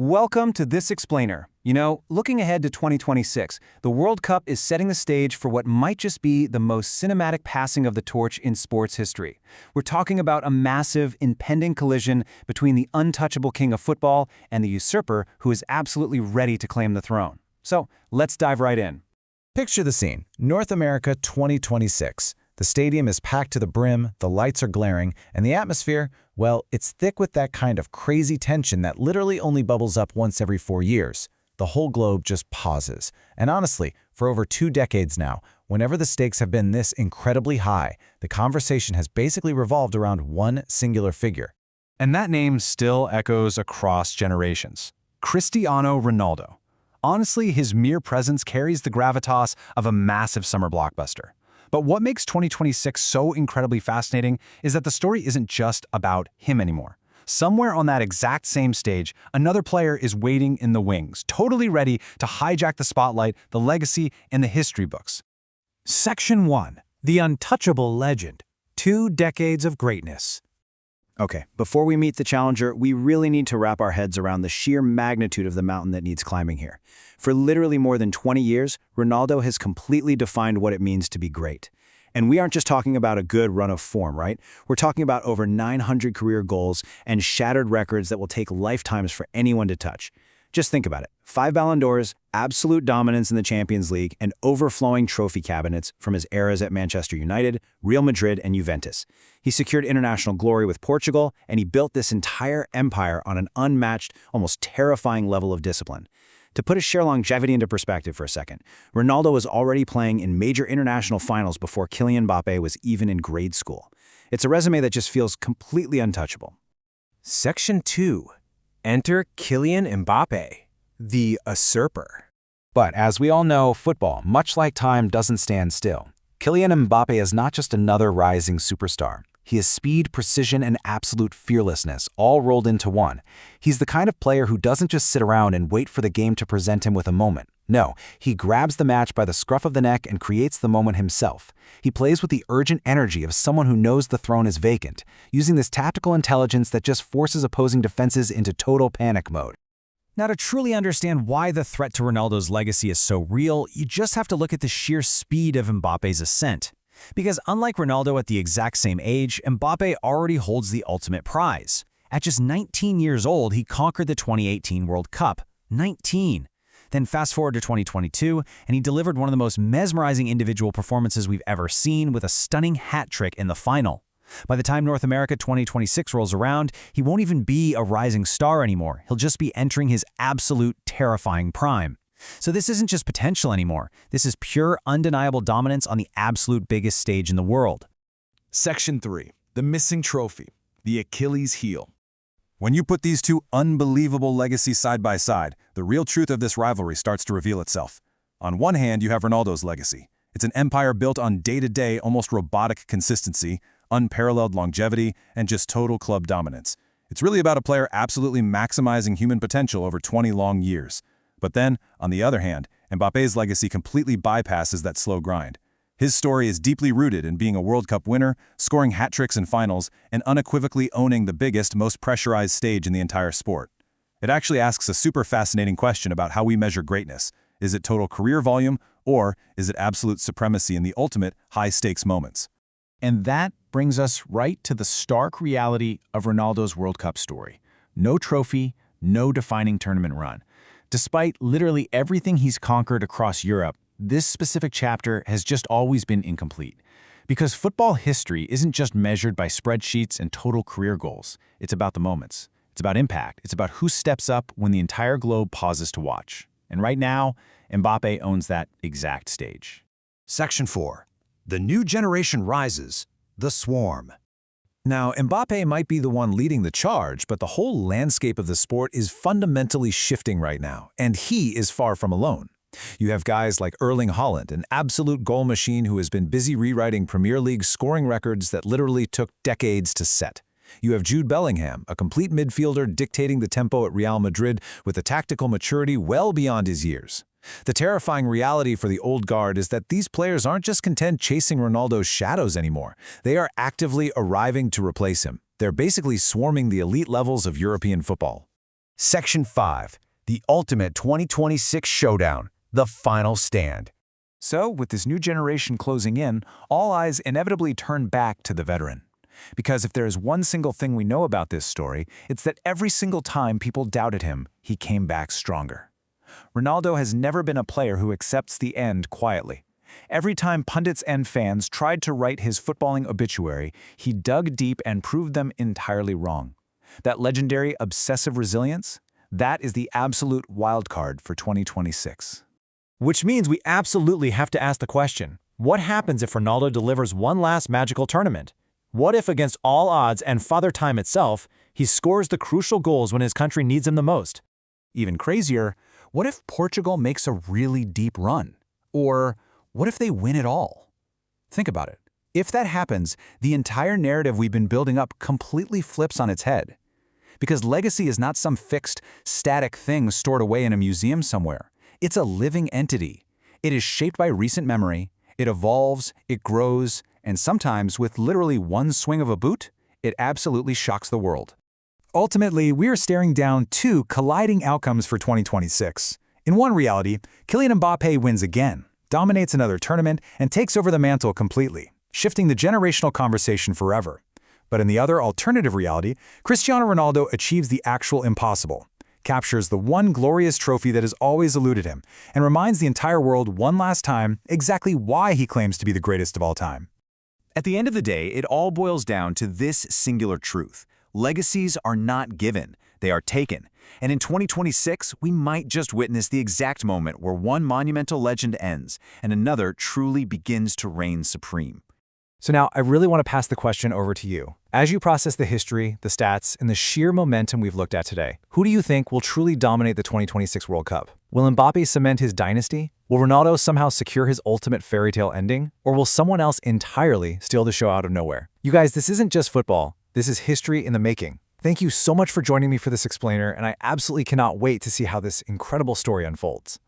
Welcome to This Explainer. Looking ahead to 2026, the World Cup is setting the stage for what might just be the most cinematic passing of the torch in sports history. We're talking about a massive, impending collision between the untouchable king of football and the usurper who is absolutely ready to claim the throne. So, let's dive right in. Picture the scene. North America 2026. The stadium is packed to the brim, the lights are glaring, and the atmosphere, well, it's thick with that kind of crazy tension that literally only bubbles up once every 4 years. The whole globe just pauses. And honestly, for over 2 decades now, whenever the stakes have been this incredibly high, the conversation has basically revolved around one singular figure. And that name still echoes across generations. Cristiano Ronaldo. Honestly, his mere presence carries the gravitas of a massive summer blockbuster. But what makes 2026 so incredibly fascinating is that the story isn't just about him anymore. Somewhere on that exact same stage, another player is waiting in the wings, totally ready to hijack the spotlight, the legacy, and the history books. Section 1. The Untouchable Legend. 2 decades of greatness. Okay, before we meet the challenger, we really need to wrap our heads around the sheer magnitude of the mountain that needs climbing here. For literally more than 20 years, Ronaldo has completely defined what it means to be great. And we aren't just talking about a good run of form, right? We're talking about over 900 career goals and shattered records that will take lifetimes for anyone to touch. Just think about it. 5 Ballon d'Ors, absolute dominance in the Champions League, and overflowing trophy cabinets from his eras at Manchester United, Real Madrid, and Juventus. He secured international glory with Portugal, and he built this entire empire on an unmatched, almost terrifying level of discipline. To put his sheer longevity into perspective for a second, Ronaldo was already playing in major international finals before Kylian Mbappé was even in grade school. It's a resume that just feels completely untouchable. Section 2. Enter Kylian Mbappé, the usurper. But as we all know, football, much like time, doesn't stand still. Kylian Mbappé is not just another rising superstar. He has speed, precision, and absolute fearlessness, all rolled into one. He's the kind of player who doesn't just sit around and wait for the game to present him with a moment. No, he grabs the match by the scruff of the neck and creates the moment himself. He plays with the urgent energy of someone who knows the throne is vacant, using this tactical intelligence that just forces opposing defenses into total panic mode. Now, to truly understand why the threat to Ronaldo's legacy is so real, you just have to look at the sheer speed of Mbappe's ascent. Because unlike Ronaldo at the exact same age, Mbappé already holds the ultimate prize. At just 19 years old, he conquered the 2018 World Cup. 19. Then fast forward to 2022, and he delivered one of the most mesmerizing individual performances we've ever seen with a stunning hat trick in the final. By the time North America 2026 rolls around, he won't even be a rising star anymore. He'll just be entering his absolute terrifying prime. So this isn't just potential anymore. This is pure, undeniable dominance on the absolute biggest stage in the world. Section 3. The missing trophy. The Achilles heel. When you put these two unbelievable legacies side by side, the real truth of this rivalry starts to reveal itself. On one hand, you have Ronaldo's legacy. It's an empire built on day-to-day, almost robotic consistency, unparalleled longevity, and just total club dominance. It's really about a player absolutely maximizing human potential over 20 long years. But then, on the other hand, Mbappé's legacy completely bypasses that slow grind. His story is deeply rooted in being a World Cup winner, scoring hat tricks in finals, and unequivocally owning the biggest, most pressurized stage in the entire sport. It actually asks a super fascinating question about how we measure greatness. Is it total career volume, or is it absolute supremacy in the ultimate, high-stakes moments? And that brings us right to the stark reality of Ronaldo's World Cup story. No trophy, no defining tournament run. Despite literally everything he's conquered across Europe, this specific chapter has just always been incomplete. Because football history isn't just measured by spreadsheets and total career goals. It's about the moments. It's about impact. It's about who steps up when the entire globe pauses to watch. And right now, Mbappé owns that exact stage. Section 4. The new generation rises, the swarm. Now, Mbappé might be the one leading the charge, but the whole landscape of the sport is fundamentally shifting right now, and he is far from alone. You have guys like Erling Haaland, an absolute goal machine who has been busy rewriting Premier League scoring records that literally took decades to set. You have Jude Bellingham, a complete midfielder dictating the tempo at Real Madrid with a tactical maturity well beyond his years. The terrifying reality for the old guard is that these players aren't just content chasing Ronaldo's shadows anymore. They are actively arriving to replace him. They're basically swarming the elite levels of European football. Section 5. The ultimate 2026 showdown. The final stand. So, with this new generation closing in, all eyes inevitably turn back to the veteran. Because if there is one single thing we know about this story, it's that every single time people doubted him, he came back stronger. Ronaldo has never been a player who accepts the end quietly. Every time pundits and fans tried to write his footballing obituary, he dug deep and proved them entirely wrong. That legendary obsessive resilience, that is the absolute wild card for 2026. Which means we absolutely have to ask the question, what happens if Ronaldo delivers one last magical tournament? What if, against all odds and Father Time itself, he scores the crucial goals when his country needs him the most? Even crazier, what if Portugal makes a really deep run? Or what if they win it all? Think about it. If that happens, the entire narrative we've been building up completely flips on its head. Because legacy is not some fixed, static thing stored away in a museum somewhere. It's a living entity. It is shaped by recent memory, it evolves, it grows, and sometimes, with literally one swing of a boot, it absolutely shocks the world. Ultimately, we are staring down two colliding outcomes for 2026. In one reality, Kylian Mbappé wins again, dominates another tournament, and takes over the mantle completely, shifting the generational conversation forever. But in the other alternative reality, Cristiano Ronaldo achieves the actual impossible, captures the one glorious trophy that has always eluded him, and reminds the entire world one last time exactly why he claims to be the greatest of all time. At the end of the day, it all boils down to this singular truth. Legacies are not given, they are taken. And in 2026, we might just witness the exact moment where one monumental legend ends and another truly begins to reign supreme. So now, I really want to pass the question over to you. As you process the history, the stats, and the sheer momentum we've looked at today, who do you think will truly dominate the 2026 World Cup? Will Mbappé cement his dynasty? Will Ronaldo somehow secure his ultimate fairy tale ending? Or will someone else entirely steal the show out of nowhere? You guys, this isn't just football. This is history in the making. Thank you so much for joining me for this explainer, and I absolutely cannot wait to see how this incredible story unfolds.